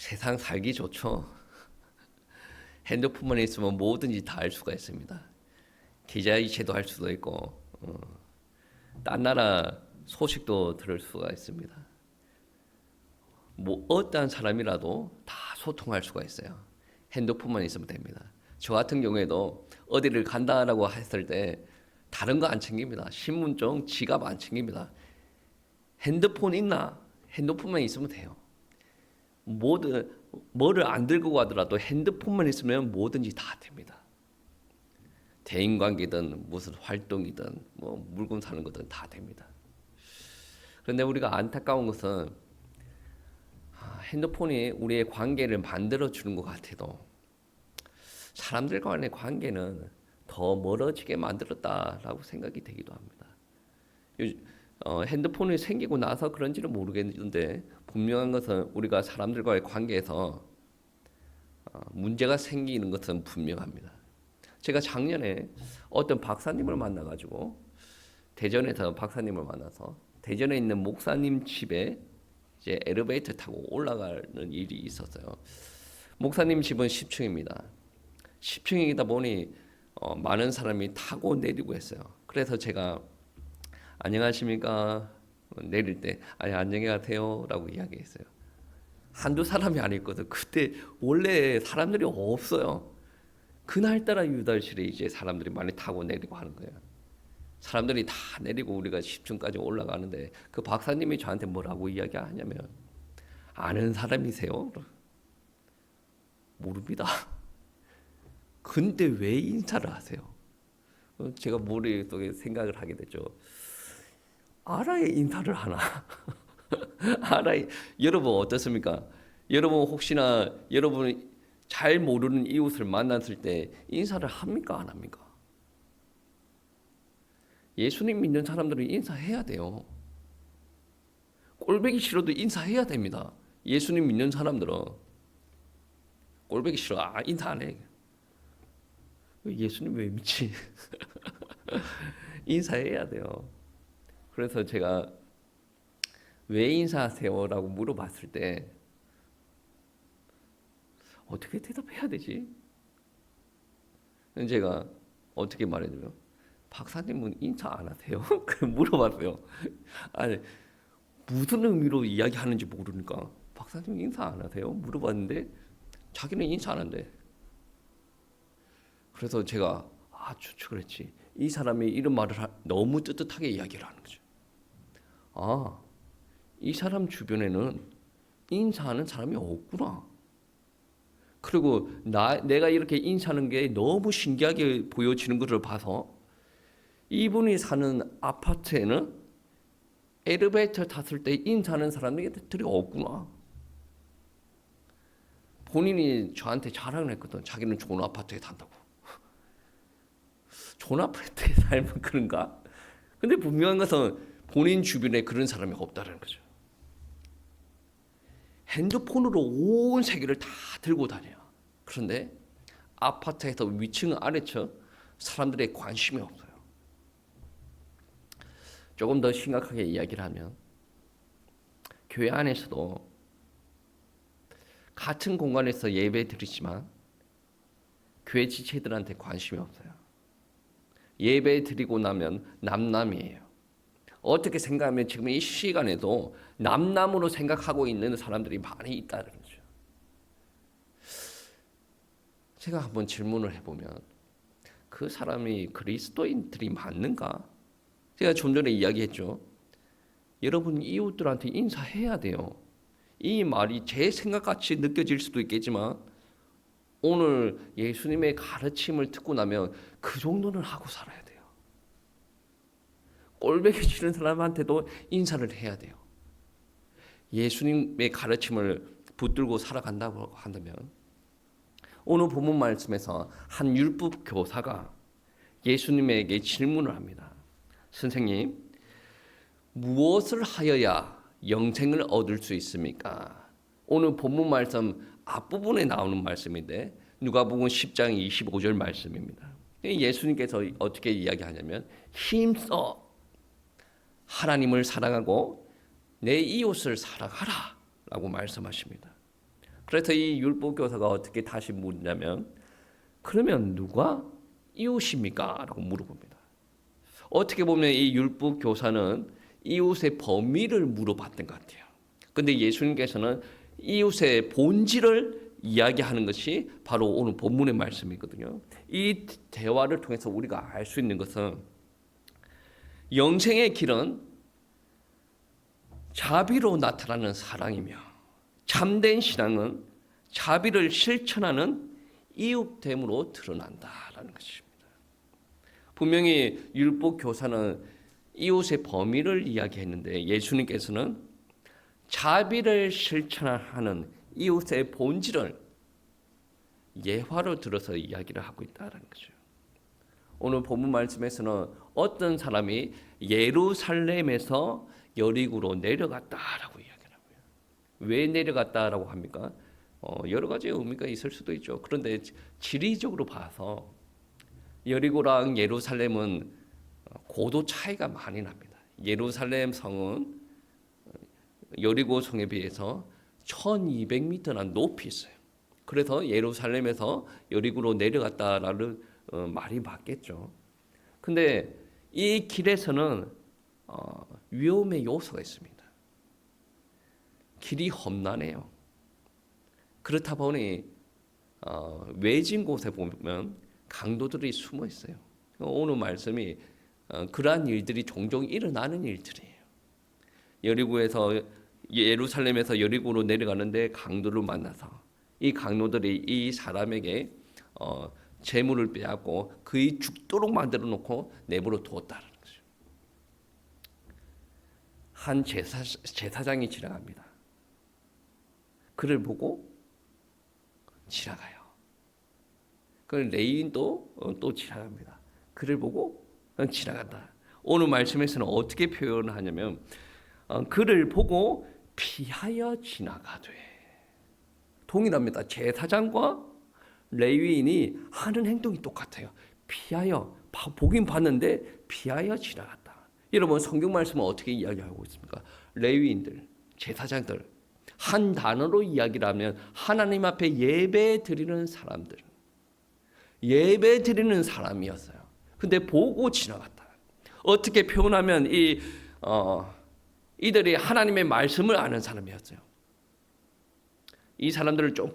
세상 살기 좋죠. 핸드폰만 있으면 뭐든지 다 할 수가 있습니다. 계좌이체도 할 수도 있고, 딴 나라 소식도 들을 수가 있습니다. 뭐 어떠한 사람이라도 다 소통할 수가 있어요. 핸드폰만 있으면 됩니다. 저 같은 경우에도 어디를 간다라고 했을 때 다른 거 안 챙깁니다. 신분증, 지갑 안 챙깁니다. 핸드폰 있나? 핸드폰만 있으면 돼요. 뭐를 안 들고 가더라도 핸드폰만 있으면 뭐든지 다 됩니다. 대인관계든 무슨 활동이든 뭐 물건 사는 거든 다 됩니다. 그런데 우리가 안타까운 것은 핸드폰이 우리의 관계를 만들어 주는 것 같아도 사람들 간의 관계는 더 멀어지게 만들었다라고 생각이 되기도 합니다. 핸드폰이 생기고 나서 그런지는 모르겠는데 분명한 것은 우리가 사람들과의 관계에서 문제가 생기는 것은 분명합니다. 제가 작년에 어떤 박사님을 만나가지고 대전에서 박사님을 만나서 대전에 있는 목사님 집에 이제 엘리베이터 타고 올라가는 일이 있었어요. 목사님 집은 10층입니다. 10층이다 보니 많은 사람이 타고 내리고 했어요. 그래서 제가 안녕하십니까 내릴 때 아니 안녕히 가세요라고 이야기했어요. 한두 사람이 아니거든. 그때 원래 사람들이 없어요. 그날따라 유달실에 이제 사람들이 많이 타고 내리고 하는 거예요. 사람들이 다 내리고 우리가 10층까지 올라가는데 그 박사님이 저한테 뭐라고 이야기하냐면 아는 사람이세요? 모릅니다. 근데 왜 인사를 하세요? 제가 머릿속에 생각을 하게 됐죠. 알아야 인사를 하나? 알아야. 여러분 어떻습니까? 여러분 혹시나 여러분이 잘 모르는 이웃을 만났을 때 인사를 합니까 안 합니까? 예수님 믿는 사람들은 인사해야 돼요. 꼴보기 싫어도 인사해야 됩니다. 예수님 믿는 사람들은 꼴보기 싫어. 인사 안 해. 예수님 왜 믿지? 인사해야 돼요. 그래서 제가 왜 인사하세요라고 물어봤을 때 어떻게 대답해야 되지? 제가 어떻게 말해줘요? 박사님은 인사 안 하세요? 물어봤어요. 아니 무슨 의미로 이야기하는지 모르니까 박사님 인사 안 하세요? 물어봤는데 자기는 인사 안 한대. 그래서 제가 추측을 했지. 이 사람이 이런 말을 너무 뜨뜻하게 이야기를 하는 거죠. 이 사람 주변에는 인사하는 사람이 없구나. 그리고 내가 이렇게 인사하는 게 너무 신기하게 보여지는 것을 봐서 이분이 사는 아파트에는 엘리베이터 탔을 때 인사하는 사람들이 없구나. 본인이 저한테 자랑을 했거든. 자기는 좋은 아파트에 산다고. 좋은 아파트에 살면 그런가? 근데 분명한 것은 본인 주변에 그런 사람이 없다는 거죠. 핸드폰으로 온 세계를 다 들고 다녀요. 그런데 아파트에서 위층 아래층 사람들의 관심이 없어요. 조금 더 심각하게 이야기를 하면 교회 안에서도 같은 공간에서 예배 드리지만 교회 지체들한테 관심이 없어요. 예배 드리고 나면 남남이에요. 어떻게 생각하면 지금 이 시간에도 남남으로 생각하고 있는 사람들이 많이 있다는 거죠. 제가 한번 질문을 해보면 그 사람이 그리스도인들이 맞는가? 제가 좀 전에 이야기했죠. 여러분 이웃들한테 인사해야 돼요. 이 말이 제 생각같이 느껴질 수도 있겠지만 오늘 예수님의 가르침을 듣고 나면 그 정도는 하고 살아야 돼요. 꼴보기 싫은 사람한테도 인사를 해야 돼요. 예수님의 가르침을 붙들고 살아간다고 한다면 오늘 본문 말씀에서 한 율법 교사가 예수님에게 질문을 합니다. 선생님, 무엇을 하여야 영생을 얻을 수 있습니까? 오늘 본문 말씀 앞부분에 나오는 말씀인데 누가복음 10장 25절 말씀입니다. 예수님께서 어떻게 이야기하냐면 힘써 하나님을 사랑하고 내 이웃을 사랑하라 라고 말씀하십니다. 그래서 이 율법 교사가 어떻게 다시 묻냐면 그러면 누가 이웃입니까? 라고 물어봅니다. 어떻게 보면 이 율법 교사는 이웃의 범위를 물어봤던 것 같아요. 근데 예수님께서는 이웃의 본질을 이야기하는 것이 바로 오늘 본문의 말씀이거든요. 이 대화를 통해서 우리가 알 수 있는 것은 영생의 길은 자비로 나타나는 사랑이며 참된 신앙은 자비를 실천하는 이웃됨으로 드러난다라는 것입니다. 분명히 율법 교사는 이웃의 범위를 이야기했는데 예수님께서는 자비를 실천하는 이웃의 본질을 예화로 들어서 이야기를 하고 있다는 거죠. 오늘 본문 말씀에서는 어떤 사람이 예루살렘에서 여리고로 내려갔다라고 이야기를 하고요. 왜 내려갔다라고 합니까? 여러 가지 의미가 있을 수도 있죠. 그런데 지리적으로 봐서 여리고랑 예루살렘은 고도 차이가 많이 납니다. 예루살렘 성은 여리고 성에 비해서 1200m나 높이 있어요. 그래서 예루살렘에서 여리고로 내려갔다라는 말이 맞겠죠. 근데 이 길에서는 위험의 요소가 있습니다. 길이 험난해요. 그렇다 보니 외진 곳에 보면 강도들이 숨어 있어요. 오늘 말씀이 그러한 일들이 종종 일어나는 일들이에요. 여리고에서 예루살렘에서 여리고로 내려가는데 강도를 만나서 이 강도들이 이 사람에게 재물을 빼앗고 그의 죽도록 만들어 놓고 내버려 두었다는 거죠. 한 제사장이 지나갑니다. 그를 보고 지나가요. 그 레위인도 또 지나갑니다. 그를 보고 지나간다. 오늘 말씀에서는 어떻게 표현하냐면 그를 보고 피하여 지나가되 동일합니다. 제사장과 레위인이 하는 행동이 똑같아요. 피하여 보긴 봤는데 피하여 지나갔다. 여러분 성경 말씀은 어떻게 이야기하고 있습니까? 레위인들, 제사장들 한 단어로 이야기를 하면 하나님 앞에 예배 드리는 사람들, 예배 드리는 사람이었어요. 근데 보고 지나갔다. 어떻게 표현하면 이들이 하나님의 말씀을 아는 사람이었어요. 이 사람들을 좀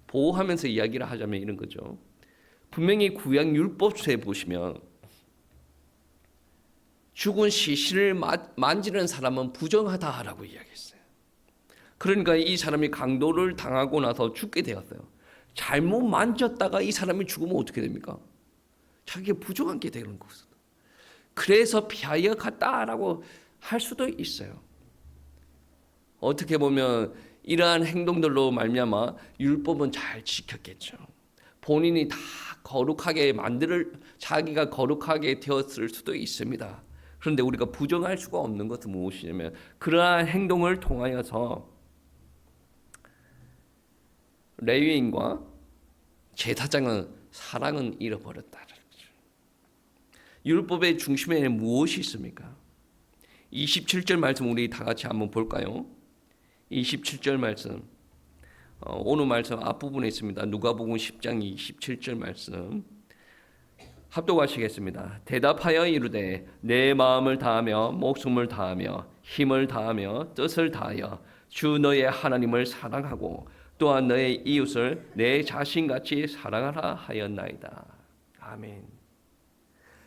보호하면서 이야기를 하자면 이런 거죠. 분명히 구약 율법서에 보시면 죽은 시신을 만지는 사람은 부정하다라고 이야기했어요. 그러니까 이 사람이 강도를 당하고 나서 죽게 되었어요. 잘못 만졌다가 이 사람이 죽으면 어떻게 됩니까? 자기가 부정한 게 되는 거거든요. 그래서 피하여 갔다라고 할 수도 있어요. 어떻게 보면 이러한 행동들로 말미암아 율법은 잘 지켰겠죠. 본인이 다 거룩하게 자기가 거룩하게 되었을 수도 있습니다. 그런데 우리가 부정할 수가 없는 것은 무엇이냐면 그러한 행동을 통하여서 레위인과 제사장은 사랑은 잃어버렸다는 거죠. 율법의 중심에는 무엇이 있습니까? 27절 말씀 우리 다 같이 한번 볼까요? 27절 말씀 오늘 말씀 앞부분에 있습니다. 누가복음 10장 27절 말씀 합독하시겠습니다. 대답하여 이르되 내 마음을 다하며 목숨을 다하며 힘을 다하며 뜻을 다하여 주 너의 하나님을 사랑하고 또한 너의 이웃을 내 자신같이 사랑하라 하였나이다. 아멘.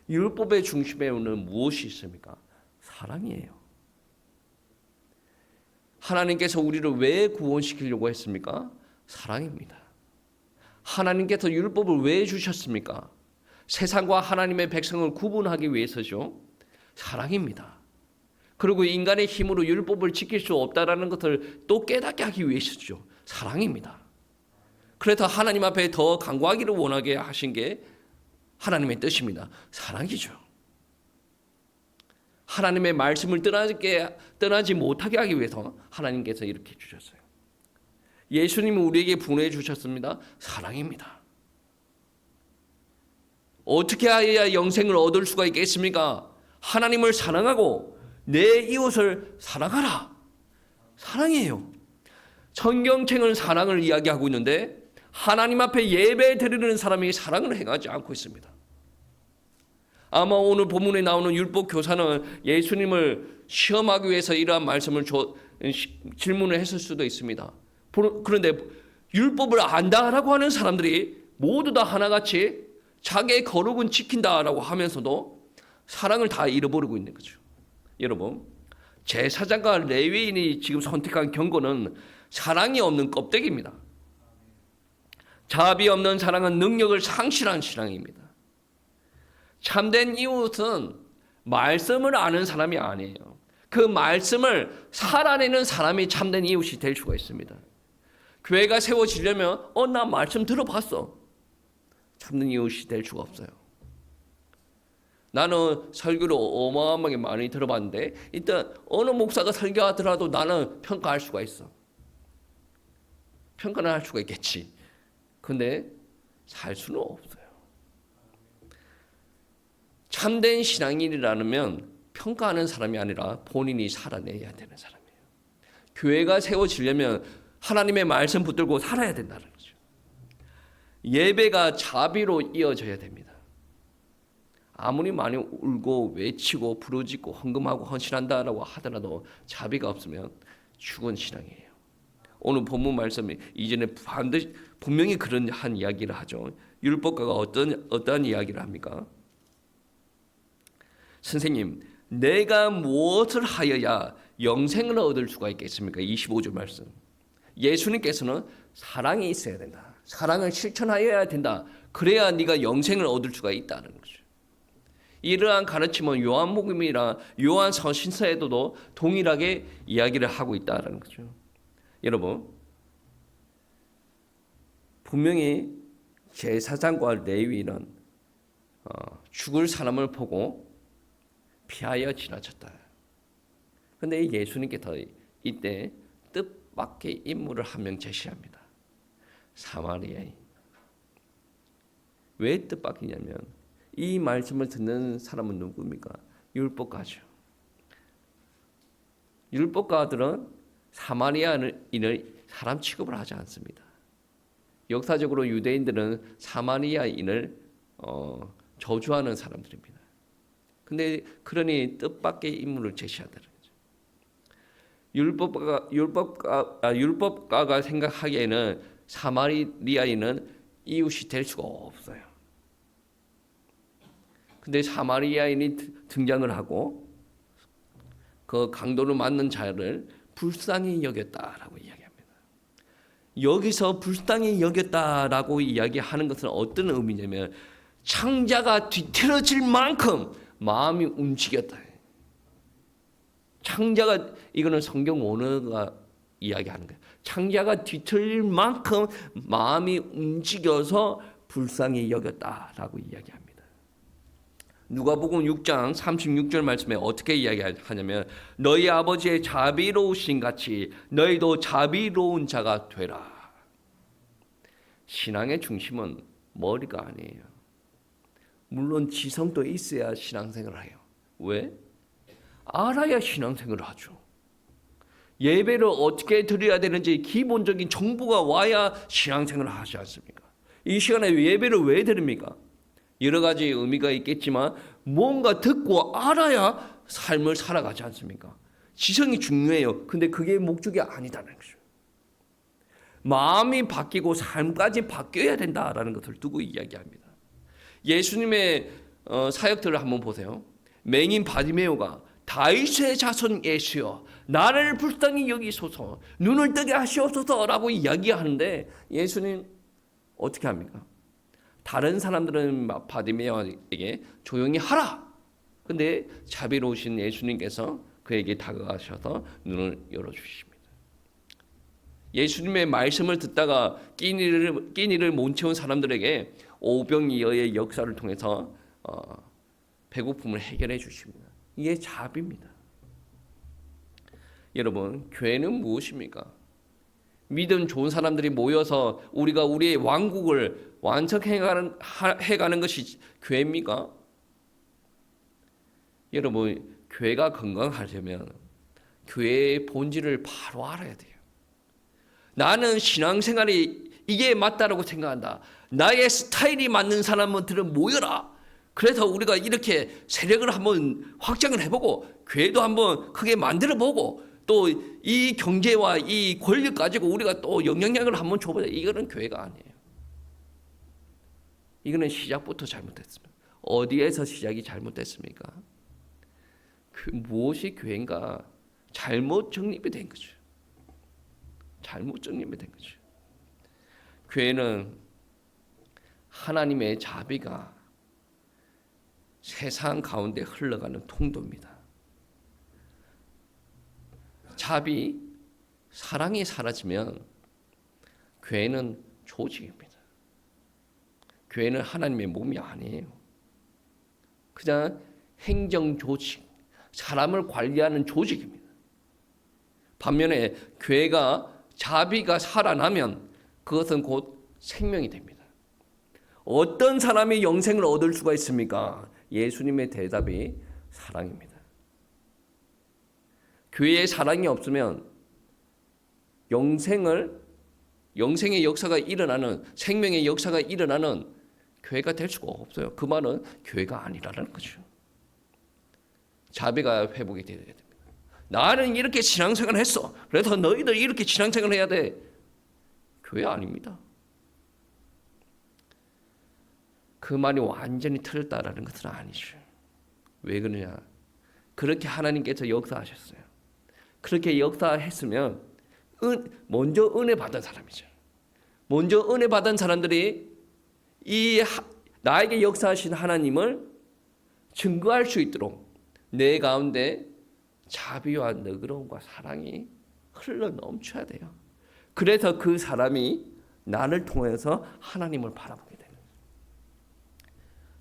율법의 중심에는 무엇이 있습니까? 사랑이에요. 하나님께서 우리를 왜 구원시키려고 했습니까? 사랑입니다. 하나님께서 율법을 왜 주셨습니까? 세상과 하나님의 백성을 구분하기 위해서죠. 사랑입니다. 그리고 인간의 힘으로 율법을 지킬 수 없다라는 것을 또 깨닫게 하기 위해서죠. 사랑입니다. 그래서 하나님 앞에 더 간구하기를 원하게 하신 게 하나님의 뜻입니다. 사랑이죠. 하나님의 말씀을 떠나지 못하게 하기 위해서 하나님께서 이렇게 주셨어요. 예수님은 우리에게 분해 주셨습니다. 사랑입니다. 어떻게 해야 영생을 얻을 수가 있겠습니까? 하나님을 사랑하고 내 이웃을 사랑하라. 사랑이에요. 성경책은 사랑을 이야기하고 있는데 하나님 앞에 예배 드리는 사람이 사랑을 행하지 않고 있습니다. 아마 오늘 본문에 나오는 율법 교사는 예수님을 시험하기 위해서 이러한 말씀을 질문을 했을 수도 있습니다. 그런데 율법을 안다라고 하는 사람들이 모두 다 하나같이 자기의 거룩은 지킨다라고 하면서도 사랑을 다 잃어버리고 있는 거죠. 여러분, 제사장과 레위인이 지금 선택한 경고는 사랑이 없는 껍데기입니다. 자비 없는 사랑은 능력을 상실한 신앙입니다. 참된 이웃은 말씀을 아는 사람이 아니에요. 그 말씀을 살아내는 사람이 참된 이웃이 될 수가 있습니다. 교회가 세워지려면 나 말씀 들어봤어. 참된 이웃이 될 수가 없어요. 나는 설교를 어마어마하게 많이 들어봤는데 일단 어느 목사가 설교하더라도 나는 평가할 수가 있어. 평가는 할 수가 있겠지. 근데 살 수는 없어요. 참된 신앙인이라면 평가하는 사람이 아니라 본인이 살아내야 되는 사람이에요. 교회가 세워지려면 하나님의 말씀 붙들고 살아야 된다는 거죠. 예배가 자비로 이어져야 됩니다. 아무리 많이 울고 외치고 부르짖고 헌금하고 헌신한다라고 하더라도 자비가 없으면 죽은 신앙이에요. 오늘 본문 말씀이 이전에 반드시 분명히 그런 한 이야기를 하죠. 율법가가 어떠한 이야기를 합니까? 선생님, 내가 무엇을 하여야 영생을 얻을 수가 있겠습니까? 25절 말씀. 예수님께서는 사랑이 있어야 된다. 사랑을 실천하여야 된다. 그래야 네가 영생을 얻을 수가 있다는 거죠. 이러한 가르침은 요한복음이나 요한 서신서에도 동일하게 이야기를 하고 있다는 거죠. 여러분, 분명히 제사장과 레위인은 죽을 사람을 보고 피하여 지나쳤다. 그런데 예수님께서 이때 뜻밖의 인물을 한 명 제시합니다. 사마리아인. 왜 뜻밖이냐면 이 말씀을 듣는 사람은 누구입니까? 율법가죠. 율법가들은 사마리아인을 사람 취급을 하지 않습니다. 역사적으로 유대인들은 사마리아인을 저주하는 사람들입니다. 근데 그러니 뜻밖의 인물을 제시하더라고요. 율법가가 생각하기에는 사마리아인은 이웃이 될 수가 없어요. 근데 사마리아인이 등장을 하고 그 강도를 맞는 자를 불쌍히 여겼다라고 이야기합니다. 여기서 불쌍히 여겼다라고 이야기하는 것은 어떤 의미냐면 창자가 뒤틀어질 만큼 마음이 움직였다. 창자가, 이거는 성경 원어가 이야기하는 거예요. 창자가 뒤틀릴 만큼 마음이 움직여서 불쌍히 여겼다라고 이야기합니다. 누가복음 6장 36절 말씀에 어떻게 이야기하냐면 너희 아버지의 자비로우신 같이 너희도 자비로운 자가 되라. 신앙의 중심은 머리가 아니에요. 물론 지성도 있어야 신앙생활을 해요. 왜? 알아야 신앙생활을 하죠. 예배를 어떻게 드려야 되는지 기본적인 정보가 와야 신앙생활을 하지 않습니까? 이 시간에 예배를 왜 드립니까? 여러 가지 의미가 있겠지만 뭔가 듣고 알아야 삶을 살아가지 않습니까? 지성이 중요해요. 근데 그게 목적이 아니다는 거죠. 마음이 바뀌고 삶까지 바뀌어야 된다라는 것을 두고 이야기합니다. 예수님의 사역들을 한번 보세요. 맹인 바디메오가 다윗의 자손 예수여 나를 불쌍히 여기소서 눈을 뜨게 하시옵소서라고 이야기하는데 예수님 어떻게 합니까? 다른 사람들은 바디메오에게 조용히 하라. 근데 자비로우신 예수님께서 그에게 다가가셔서 눈을 열어주십니다. 예수님의 말씀을 듣다가 끼니를 못 채운 사람들에게 오병이어의 역사를 통해서 배고픔을 해결해 주십니다. 이게 자비입니다. 여러분, 교회는 무엇입니까? 믿음 좋은 사람들이 모여서 우리가 우리의 왕국을 완성해가는 것이 교회입니까? 여러분, 교회가 건강하려면 교회의 본질을 바로 알아야 돼요. 나는 신앙생활이 이게 맞다라고 생각한다. 나의 스타일이 맞는 사람들은 모여라. 그래서 우리가 이렇게 세력을 한번 확장을 해보고 교회도 한번 크게 만들어보고 또 이 경제와 이 권력 가지고 우리가 또 영향력을 한번 줘보자. 이거는 교회가 아니에요. 이거는 시작부터 잘못됐습니다. 어디에서 시작이 잘못됐습니까? 무엇이 교회인가? 잘못 정립이 된 거죠. 잘못 정립이 된 거죠. 교회는 하나님의 자비가 세상 가운데 흘러가는 통도입니다. 자비, 사랑이 사라지면 교회는 조직입니다. 교회는 하나님의 몸이 아니에요. 그냥 행정 조직, 사람을 관리하는 조직입니다. 반면에 교회가 자비가 살아나면 그것은 곧 생명이 됩니다. 어떤 사람이 영생을 얻을 수가 있습니까? 예수님의 대답이 사랑입니다. 교회에 사랑이 없으면 영생의 역사가 일어나는, 생명의 역사가 일어나는 교회가 될 수가 없어요. 그 말은 교회가 아니라는 거죠. 자비가 회복이 되어야 됩니다. 나는 이렇게 신앙생활을 했어. 그래서 너희들 이렇게 신앙생활을 해야 돼. 교회 아닙니다. 그 말이 완전히 틀렸다라는 것은 아니죠. 왜 그러냐? 그렇게 하나님께서 역사하셨어요. 그렇게 역사했으면 먼저 은혜 받은 사람이죠. 먼저 은혜 받은 사람들이 나에게 역사하신 하나님을 증거할 수 있도록 내 가운데 자비와 너그러움과 사랑이 흘러 넘쳐야 돼요. 그래서 그 사람이 나를 통해서 하나님을 바라보게 되는 거예요.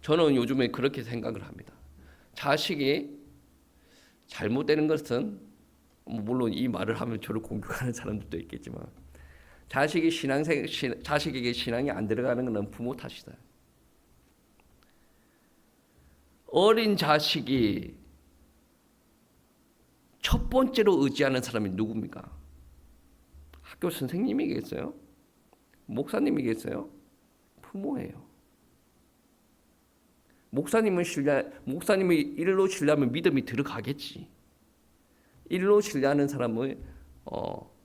저는 요즘에 그렇게 생각을 합니다. 자식이 잘못되는 것은 물론 이 말을 하면 저를 공격하는 사람들도 있겠지만 자식에게 신앙이 안 들어가는 것은 부모 탓이다. 어린 자식이 첫 번째로 의지하는 사람이 누굽니까? 학교 선생님이겠어요? 목사님이겠어요? 부모예요. 목사님이 일로 신뢰하면 믿음이 들어가겠지. 일로 신뢰하는 사람은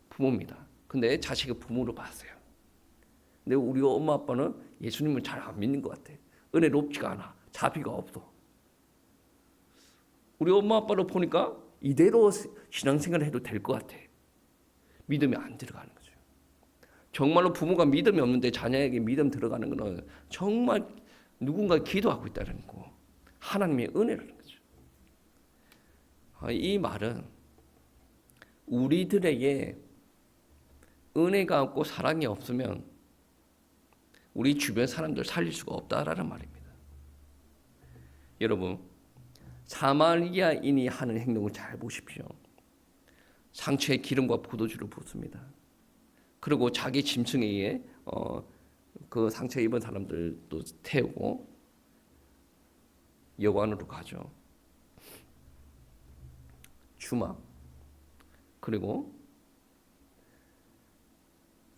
부모입니다. 근데 자식이 부모로 봤어요. 근데 우리 엄마 아빠는 예수님을 잘 안 믿는 것 같아. 은혜롭지가 않아. 자비가 없어. 우리 엄마 아빠를 보니까 이대로 신앙생활을 해도 될 것 같아. 믿음이 안 들어가는 거죠. 정말로 부모가 믿음이 없는데 자녀에게 믿음 들어가는 것은 정말 누군가 기도하고 있다는 거. 하나님의 은혜라는 거죠. 이 말은 우리들에게 은혜가 없고 사랑이 없으면 우리 주변 사람들 살릴 수가 없다라는 말입니다. 여러분, 사마리아인이 하는 행동을 잘 보십시오. 상처에 기름과 포도주를 붓습니다. 그리고 자기 짐승에게 그 상처 입은 사람들도 태우고 여관으로 가죠. 주막, 그리고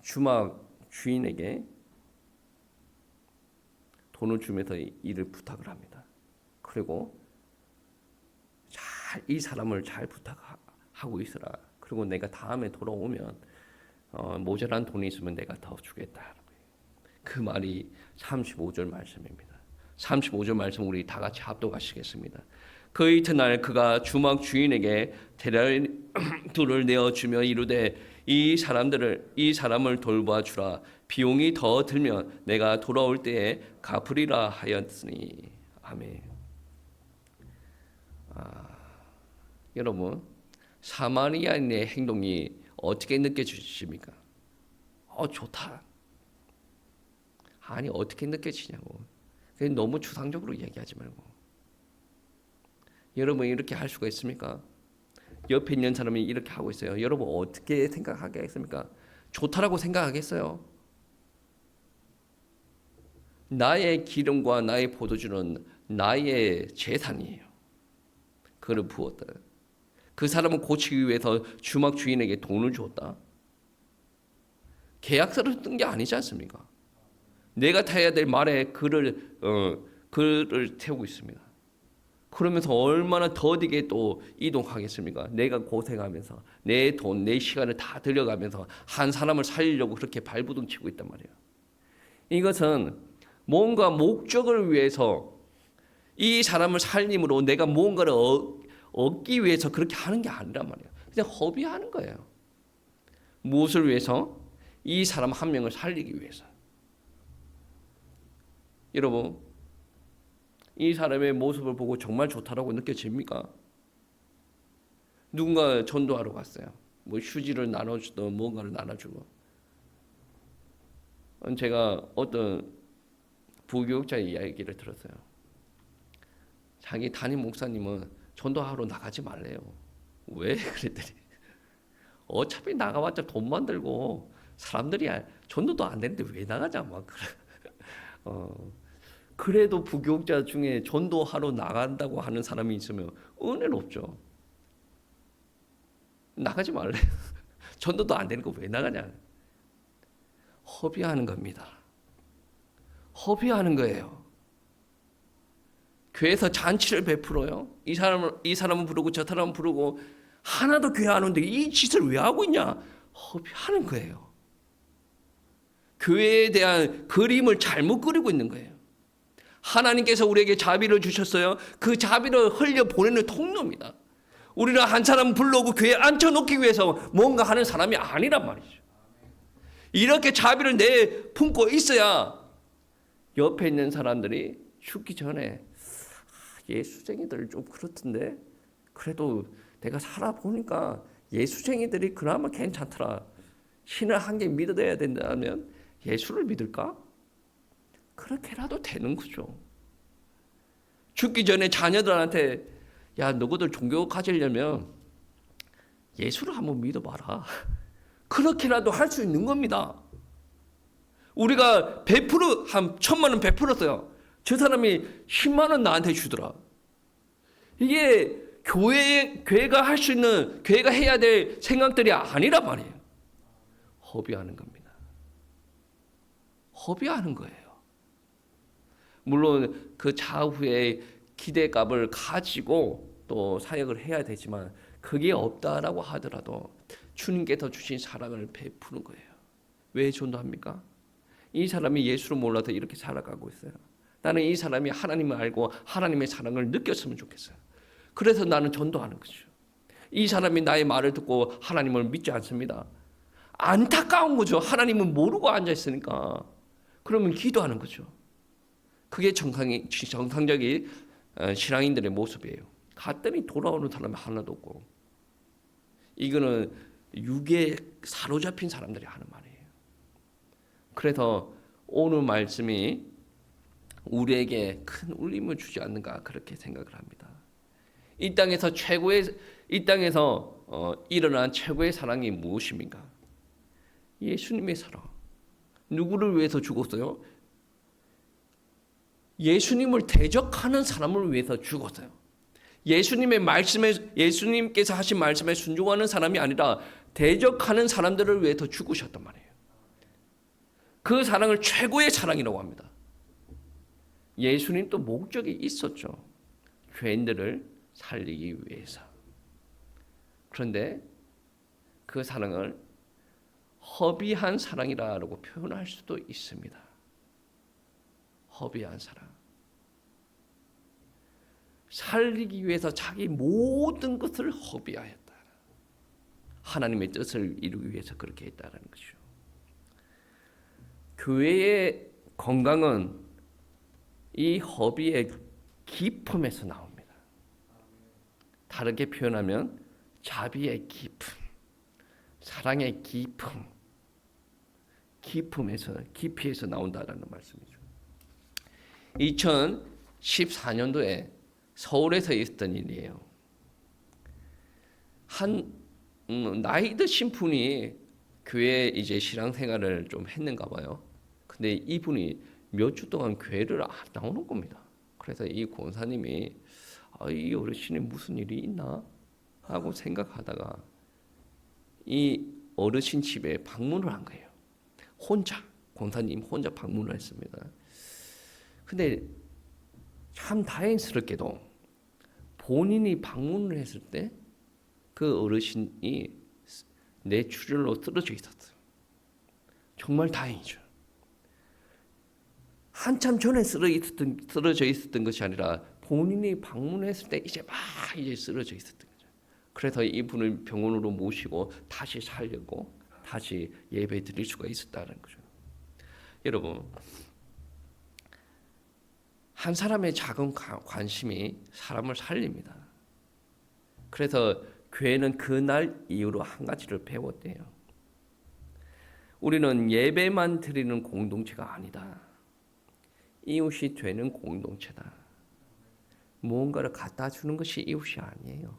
주막 주인에게 돈을 주면서 일을 부탁을 합니다. 그리고 이 사람을 잘 부탁하고 있어라. 그리고 내가 다음에 돌아오면 모자란 돈이 있으면 내가 더 주겠다. 그 말이 35절 말씀입니다. 35절 말씀 우리 다 같이 합독하시겠습니다. 그 이튿날 그가 주막 주인에게 데나리둘을 내어주며 이르되 이 사람을 돌봐주라. 비용이 더 들면 내가 돌아올 때에 갚으리라 하였으니. 아멘. 여러분, 사마리아인의 행동이 어떻게 느껴지십니까? 좋다. 아니, 어떻게 느껴지냐고. 너무 추상적으로 얘기하지 말고. 여러분, 이렇게 할 수가 있습니까? 옆에 있는 사람이 이렇게 하고 있어요. 여러분, 어떻게 생각하겠습니까? 좋다라고 생각하겠어요? 나의 기름과 나의 포도주는 나의 재산이에요. 그를 부었다. 그 사람을 고치기 위해서 주막 주인에게 돈을 줬다. 계약서를 쓴 게 아니지 않습니까? 내가 타야 될 말에 글을 태우고 있습니다. 그러면서 얼마나 더디게 또 이동하겠습니까? 내가 고생하면서 내 돈, 내 시간을 다 들여가면서 한 사람을 살리려고 그렇게 발부둥 치고 있단 말이에요. 이것은 뭔가 목적을 위해서 이 사람을 살림으로 내가 무언가를 얻기 위해서 그렇게 하는 게 아니란 말이에요. 그냥 허비하는 거예요. 무엇을 위해서? 이 사람 한 명을 살리기 위해서. 여러분, 이 사람의 모습을 보고 정말 좋다라고 느껴집니까? 누군가 전도하러 갔어요. 뭐 휴지를 나눠주든 뭔가를 나눠주고. 제가 어떤 부교육자의 이야기를 들었어요. 자기 담임 목사님은 전도하러 나가지 말래요. 왜? 그랬더니 어차피 나가봤자 돈 만들고 사람들이 전도도 안 되는데 왜 나가자 막 그래. 그래도 부교육자 중에 전도하러 나간다고 하는 사람이 있으면 은혜는 없죠. 나가지 말래. 전도도 안 되는 거 왜 나가냐. 허비하는 겁니다. 허비하는 거예요. 교회에서 잔치를 베풀어요. 이 사람은 부르고 저 사람은 부르고 하나도 교회 안 오는데 이 짓을 왜 하고 있냐. 허비하는 거예요. 교회에 대한 그림을 잘못 그리고 있는 거예요. 하나님께서 우리에게 자비를 주셨어요. 그 자비를 흘려보내는 통로입니다. 우리는 한 사람 불러오고 교회에 앉혀놓기 위해서 뭔가 하는 사람이 아니란 말이죠. 이렇게 자비를 내품고 있어야 옆에 있는 사람들이 죽기 전에 예수쟁이들 좀 그렇던데 그래도 내가 살아보니까 예수쟁이들이 그나마 괜찮더라. 신을 한 개 믿어야 된다면 예수를 믿을까? 그렇게라도 되는 거죠. 죽기 전에 자녀들한테 야 너희들 종교 가지려면 예수를 한번 믿어봐라. 그렇게라도 할 수 있는 겁니다. 우리가 100% 한 1,000만 원 베풀었어요. 저 사람이 10만 원 나한테 주더라. 이게 교회가 할 수 있는 교회가 해야 될 생각들이 아니란 말이에요. 허비하는 겁니다. 허비하는 거예요. 물론 그 차후에 기대값을 가지고 또 사역을 해야 되지만 그게 없다라고 하더라도 주님께서 주신 사랑을 베푸는 거예요. 왜 전도합니까? 이 사람이 예수를 몰라서 이렇게 살아가고 있어요. 나는 이 사람이 하나님을 알고 하나님의 사랑을 느꼈으면 좋겠어요. 그래서 나는 전도하는 거죠. 이 사람이 나의 말을 듣고 하나님을 믿지 않습니다. 안타까운 거죠. 하나님은 모르고 앉아있으니까. 그러면 기도하는 거죠. 그게 정상적인 신앙인들의 모습이에요. 갔더니 돌아오는 사람이 하나도 없고. 이거는 육에 사로잡힌 사람들이 하는 말이에요. 그래서 오늘 말씀이 우리에게 큰 울림을 주지 않는가 그렇게 생각을 합니다. 이 땅에서 일어난 최고의 사랑이 무엇입니까? 예수님의 사랑. 누구를 위해서 죽었어요? 예수님을 대적하는 사람을 위해서 죽었어요. 예수님께서 하신 말씀에 순종하는 사람이 아니라 대적하는 사람들을 위해서 죽으셨단 말이에요. 그 사랑을 최고의 사랑이라고 합니다. 예수님도 목적이 있었죠. 죄인들을 살리기 위해서. 그런데 그 사랑을 허비한 사랑이라고 표현할 수도 있습니다. 허비한 사랑. 살리기 위해서 자기 모든 것을 허비하였다. 하나님의 뜻을 이루기 위해서 그렇게 했다는 것이죠. 교회의 건강은 이 허비의 깊음에서 나옵니다. 다르게 표현하면 자비의 깊음, 사랑의 깊이에서 나온다라는 말씀이죠. 2014년도에 서울에서 있었던 일이에요. 한 나이 드신 분이 교회에 이제 신앙생활을 좀 했는가 봐요. 근데 이분이 몇 주 동안 교회를 안 나오는 겁니다. 그래서 이 권사님이 이 어르신이 무슨 일이 있나 하고 생각하다가 이 어르신 집에 방문을 한 거예요. 권사님 혼자 방문을 했습니다. 근데 참 다행스럽게도 본인이 방문을 했을 때 그 어르신이 뇌출혈로 쓰러져 있었어요. 정말 다행이죠. 한참 전에 쓰러져 있었던 것이 아니라 본인이 방문했을 때 이제 쓰러져 있었던 거죠. 그래서 이분을 병원으로 모시고 다시 살려고 다시 예배 드릴 수가 있었다는 거죠. 여러분, 한 사람의 작은 관심이 사람을 살립니다. 그래서 교회는 그날 이후로 한 가지를 배웠대요. 우리는 예배만 드리는 공동체가 아니다. 이웃이 되는 공동체다. 무언가를 갖다 주는 것이 이웃이 아니에요.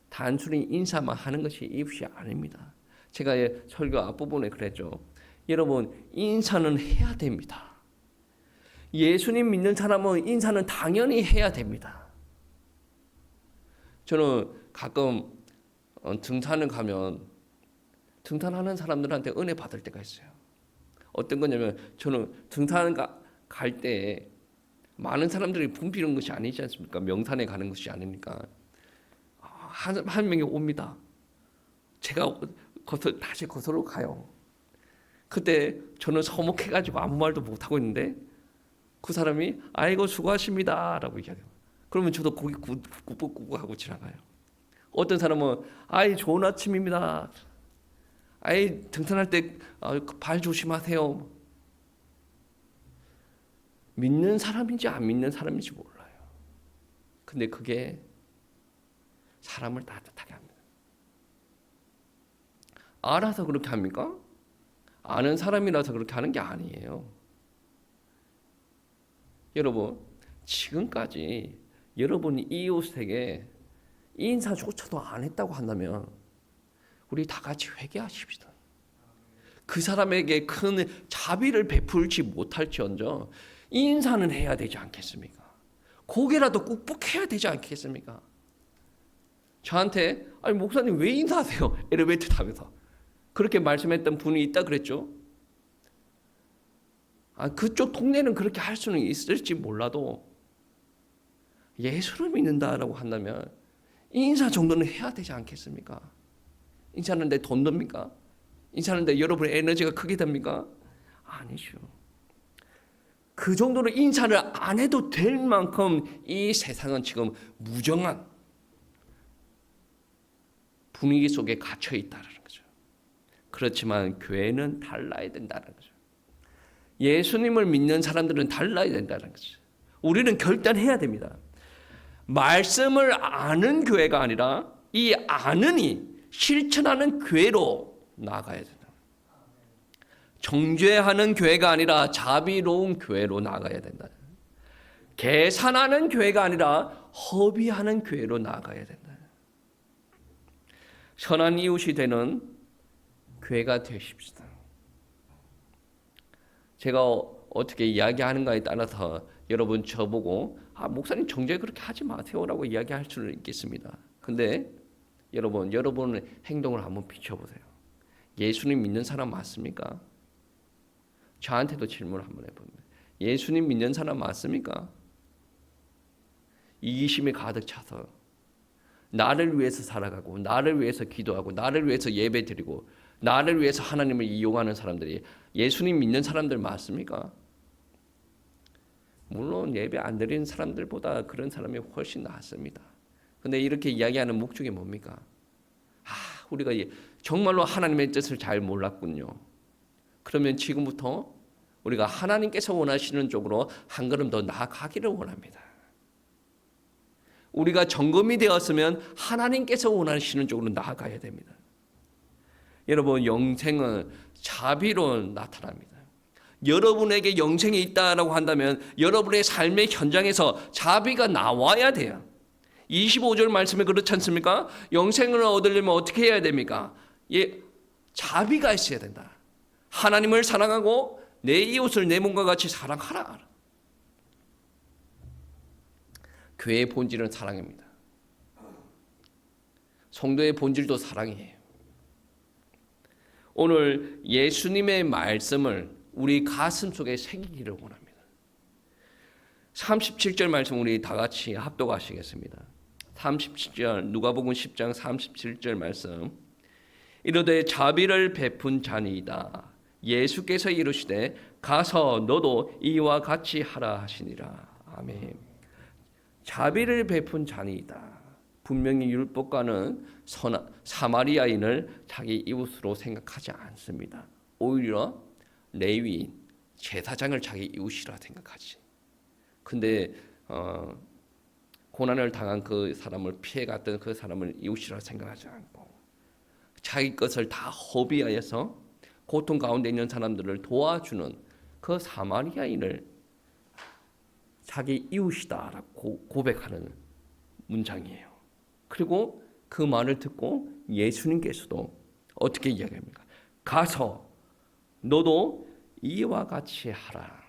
단순히 인사만 하는 것이 이웃이 아닙니다. 제가 설교 앞부분에 그랬죠. 여러분, 인사는 해야 됩니다. 예수님 믿는 사람은 인사는 당연히 해야 됩니다. 저는 가끔 등산을 가면 등산하는 사람들한테 은혜 받을 때가 있어요. 어떤 거냐면 저는 등산 갈 때 많은 사람들이 붐비는 것이 아니지 않습니까? 명산에 가는 것이 아니니까 한 명이 옵니다. 제가 다시 거슬러 가요. 그때 저는 서먹해가지고 아무 말도 못하고 있는데 그 사람이 아이고 수고하십니다 라고 얘기해요. 그러면 저도 고개 굽고 하고 지나가요. 어떤 사람은 아이 좋은 아침입니다. 아이 등산할 때 발 조심하세요. 믿는 사람인지 안 믿는 사람인지 몰라요. 근데 그게 사람을 따뜻하게 합니다. 알아서 그렇게 합니까? 아는 사람이라서 그렇게 하는 게 아니에요. 여러분, 지금까지 여러분이 이웃에게 인사조차도 안 했다고 한다면 우리 다 같이 회개하십시다. 그 사람에게 큰 자비를 베풀지 못할지언정 인사는 해야 되지 않겠습니까? 고개라도 꾹꾹해야 되지 않겠습니까? 저한테 아니 목사님 왜 인사하세요? 엘리베이터 타면서 그렇게 말씀했던 분이 있다 그랬죠. 그쪽 동네는 그렇게 할 수는 있을지 몰라도 예수를 믿는다라고 한다면 인사 정도는 해야 되지 않겠습니까? 인사하는데 돈 듭니까? 인사하는데 여러분의 에너지가 크게 됩니까? 아니죠. 그 정도로 인사를 안 해도 될 만큼 이 세상은 지금 무정한 분위기 속에 갇혀 있다는 거죠. 그렇지만 교회는 달라야 된다는 거죠. 예수님을 믿는 사람들은 달라야 된다는 거죠. 우리는 결단해야 됩니다. 말씀을 아는 교회가 아니라 이 아는이 실천하는 교회로 나아가야 된다. 정죄하는 교회가 아니라 자비로운 교회로 나아가야 된다. 계산하는 교회가 아니라 허비하는 교회로 나아가야 된다. 선한 이웃이 되는 교회가 되십시다. 제가 어떻게 이야기하는가에 따라서 여러분 저보고 목사님 정죄 그렇게 하지 마세요라고 이야기할 수는 있겠습니다. 근데 여러분의 행동을 한번 비춰보세요. 예수님 믿는 사람 맞습니까? 저한테도 질문을 한번 해봅니다. 예수님 믿는 사람 맞습니까? 이기심에 가득 차서 나를 위해서 살아가고 나를 위해서 기도하고 나를 위해서 예배드리고 나를 위해서 하나님을 이용하는 사람들이 예수님 믿는 사람들 맞습니까? 물론 예배 안 드리는 사람들보다 그런 사람이 훨씬 낫습니다. 근데 이렇게 이야기하는 목적이 뭡니까? 우리가 정말로 하나님의 뜻을 잘 몰랐군요. 그러면 지금부터 우리가 하나님께서 원하시는 쪽으로 한 걸음 더 나아가기를 원합니다. 우리가 점검이 되었으면 하나님께서 원하시는 쪽으로 나아가야 됩니다. 여러분, 영생은 자비로 나타납니다. 여러분에게 영생이 있다라고 한다면 여러분의 삶의 현장에서 자비가 나와야 돼요. 25절 말씀에 그렇지 않습니까? 영생을 얻으려면 어떻게 해야 됩니까? 자비가 있어야 된다. 하나님을 사랑하고 내 이웃을 내 몸과 같이 사랑하라. 교회의 본질은 사랑입니다. 성도의 본질도 사랑이에요. 오늘 예수님의 말씀을 우리 가슴 속에 새기기를 원합니다. 37절 말씀 우리 다 같이 합독하시겠습니다. 37절 누가복음 10장 37절 말씀. 이르되 자비를 베푼 자니이다. 예수께서 이르시되 가서 너도 이와 같이 하라 하시니라. 아멘. 자비를 베푼 자니이다. 분명히 율법가는 사마리아인을 자기 이웃으로 생각하지 않습니다. 오히려 레위인, 제사장을 자기 이웃이라 생각하지. 근데 고난을 당한 그 사람을 피해갔던 그 사람을 이웃이라 생각하지 않고 자기 것을 다 허비하여서 고통 가운데 있는 사람들을 도와주는 그 사마리아인을 자기 이웃이다라고 고백하는 문장이에요. 그리고 그 말을 듣고 예수님께서도 어떻게 이야기합니까? 가서 너도 이와 같이 하라.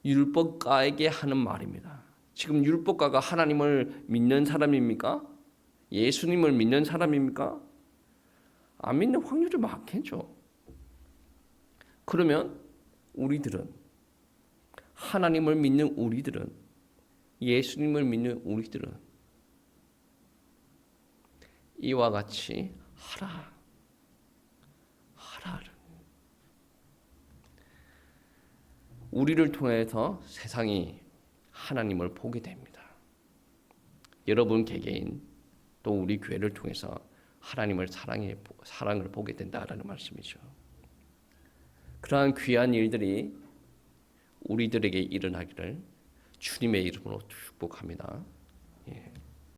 율법가에게 하는 말입니다. 지금 율법가가 하나님을 믿는 사람입니까? 예수님을 믿는 사람입니까? 안 믿는 확률이 많겠죠. 그러면 우리들은, 하나님을 믿는 우리들은, 예수님을 믿는 우리들은 이와 같이 하라. 하라. 우리를 통해서 세상이 하나님을 보게 됩니다. 여러분 개개인 또 우리 교회를 통해서 하나님을 사랑을 보게 된다라는 말씀이죠. 그러한 귀한 일들이 우리들에게 일어나기를 주님의 이름으로 축복합니다.